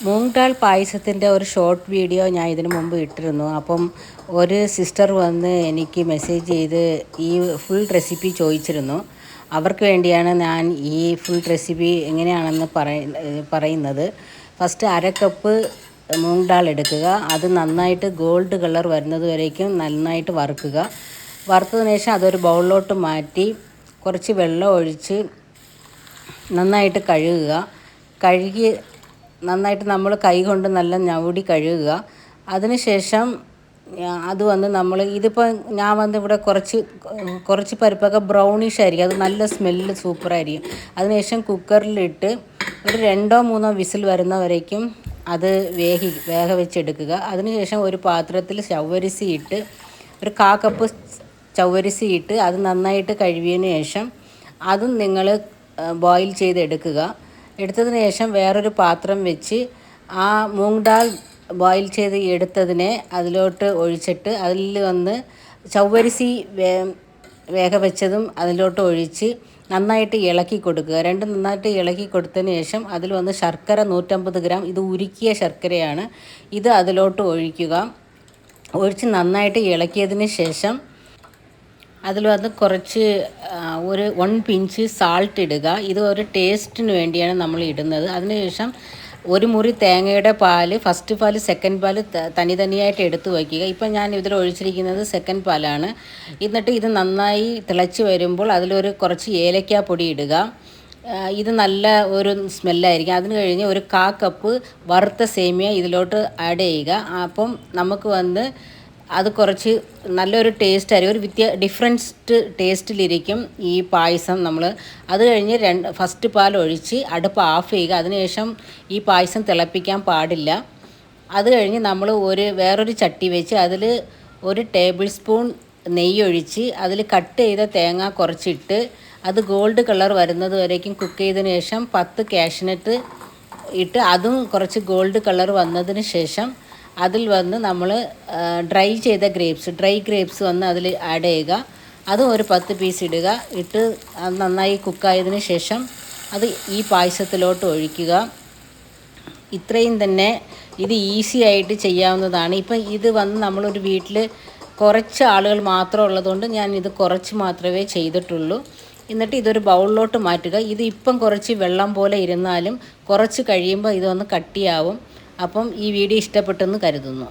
മൂങ് ദാൽ പായസത്തിൻ്റെ ഒരു short video ഞാൻ ഇതിനു മുമ്പ് ഇട്ടിരുന്നു. അപ്പം ഒരു സിസ്റ്റർ വന്ന് എനിക്ക് മെസ്സേജ് ചെയ്ത് ഈ ഫുൾ റെസിപ്പി ചോദിച്ചിരുന്നു. അവർക്ക് വേണ്ടിയാണ് ഞാൻ ഈ ഫുൾ റെസിപ്പി എങ്ങനെയാണെന്ന് പറയുന്നത്. ഫസ്റ്റ് അര കപ്പ് മൂങ് ദാൽ എടുക്കുക. അത് നന്നായിട്ട് ഗോൾഡ് കളർ വരുന്നത് വരേക്കും നന്നായിട്ട് വറുക്കുക. വറുത്തതിന് ശേഷം അതൊരു ബൗളിലോട്ട് മാറ്റി കുറച്ച് വെള്ളം ഒഴിച്ച് നന്നായിട്ട് കഴുകി നന്നായിട്ട് നമ്മൾ കൈ കൊണ്ട് നല്ല ഞവടി കഴുകുക. അതിനുശേഷം അത് വന്ന് നമ്മൾ ഇതിപ്പോൾ ഞാൻ വന്ന് ഇവിടെ കുറച്ച് പരിപ്പൊക്കെ ബ്രൗണിഷ് ആയിരിക്കും, അത് നല്ല സ്മെല്ല് സൂപ്പറായിരിക്കും. അതിനുശേഷം കുക്കറിലിട്ട് ഒരു 2-3 വിസിൽ വരുന്നവരേക്കും അത് വേഗ വെച്ചെടുക്കുക. അതിനുശേഷം ഒരു പാത്രത്തിൽ ചവ്വരിസി ഇട്ട് ഒരു 1/4 കപ്പ് ചവ്വരിസി ഇട്ട് അത് നന്നായിട്ട് കഴുകിയതിന് ശേഷം അതും നിങ്ങൾ ബോയിൽ ചെയ്തെടുക്കുക. എടുത്തതിന് ശേഷം വേറൊരു പാത്രം വെച്ച് ആ മൂങ് ദാൽ ബോയിൽ ചെയ്ത് എടുത്തതിനെ അതിലോട്ട് ഒഴിച്ചിട്ട് അതിൽ വന്ന് ചവ്വരിസി വേഗ വെച്ചതും അതിലോട്ട് ഒഴിച്ച് നന്നായിട്ട് ഇളക്കി കൊടുക്കുക. രണ്ടും നന്നായിട്ട് ഇളക്കി കൊടുത്തതിന് ശേഷം അതിൽ വന്ന് ശർക്കര 150 ഗ്രാം, ഇത് ഉരുക്കിയ ശർക്കരയാണ്, ഇത് അതിലോട്ട് ഒഴിച്ച് നന്നായിട്ട് ഇളക്കിയതിന് ശേഷം അതിൽ വന്ന് കുറച്ച് ഒരു 1 പിഞ്ച് സാൾട്ട് ഇടുക. ഇത് ഒരു ടേസ്റ്റിന് വേണ്ടിയാണ് നമ്മൾ ഇടുന്നത്. അതിനുശേഷം ഒരു മുറി തേങ്ങയുടെ പാല്, ഫസ്റ്റ് പാല് സെക്കൻഡ് പാല് തനിയായിട്ട് എടുത്ത് വയ്ക്കുക. ഇപ്പം ഞാൻ ഇതിൽ ഒഴിച്ചിരിക്കുന്നത് സെക്കൻഡ് പാലാണ്. എന്നിട്ട് ഇത് നന്നായി തിളച്ച് വരുമ്പോൾ അതിലൊരു കുറച്ച് ഏലക്കാ പൊടി ഇടുക. ഇത് നല്ല ഒരു സ്മെല്ലായിരിക്കും. അതിന് കഴിഞ്ഞ് ഒരു 1/4 കപ്പ് വറുത്ത സേമിയ ഇതിലോട്ട് ആഡ് ചെയ്യുക. അപ്പം നമുക്ക് വന്ന് അത് കുറച്ച് നല്ലൊരു ടേസ്റ്റായിരിക്കും, ഒരു ഡിഫറൻറ്റ് ടേസ്റ്റിലിരിക്കും ഈ പായസം. അത് കഴിഞ്ഞ് ഫസ്റ്റ് പാൽ ഒഴിച്ച് അടുപ്പ് ഓഫ് ചെയ്യുക. അതിനുശേഷം ഈ പായസം തിളപ്പിക്കാൻ പാടില്ല. അത് കഴിഞ്ഞ് നമ്മൾ വേറൊരു ചട്ടി വെച്ച് അതിൽ 1 ടേബിൾ സ്പൂൺ നെയ്യ് ഒഴിച്ച് അതിൽ കട്ട് ചെയ്ത തേങ്ങ കുറച്ചിട്ട് അത് ഗോൾഡ് കളർ വരുന്നത് വരേക്കും കുക്ക് ചെയ്തതിന് ശേഷം 10 കാഷ്നട്ട് ഇട്ട് അതും കുറച്ച് ഗോൾഡ് കളർ വന്നതിന് ശേഷം അതിൽ വന്ന് നമ്മൾ ഡ്രൈ ഗ്രേപ്സ് വന്ന് അതിൽ ആഡ് ചെയ്യുക. അതും ഒരു 10 പീസ് ഇടുക. ഇട്ട് അത് നന്നായി കുക്കായതിന് ശേഷം അത് ഈ പായസത്തിലോട്ട് ഒഴിക്കുക. ഇത്രയും തന്നെ, ഇത് ഈസി ആയിട്ട് ചെയ്യാവുന്നതാണ്. ഇപ്പം ഇത് വന്ന് നമ്മളൊരു വീട്ടിൽ കുറച്ച് ആളുകൾ മാത്രം ഉള്ളതുകൊണ്ട് ഞാൻ ഇത് കുറച്ച് മാത്രമേ ചെയ്തിട്ടുള്ളൂ. എന്നിട്ട് ഇതൊരു ബൗളിലോട്ട് മാറ്റുക. ഇത് ഇപ്പം കുറച്ച് വെള്ളം പോലെ ഇരുന്നാലും കുറച്ച് കഴിയുമ്പോൾ ഇതൊന്ന് കട്ടിയാവും. അപ്പം ഈ വീഡിയോ ഇഷ്ടപ്പെട്ടെന്ന് കരുതുന്നു.